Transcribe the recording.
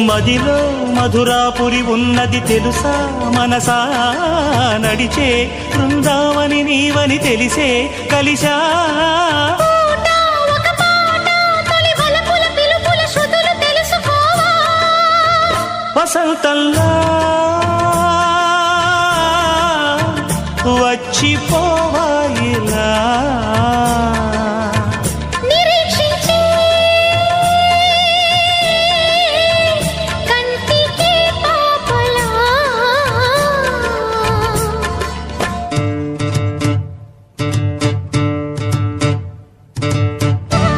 మదిలో మధురాపురి ఉన్నది తెలుసా మనసా నడిచే బృందావని నీవని తెలిసే కలిసా వసంతంలా వచ్చిపో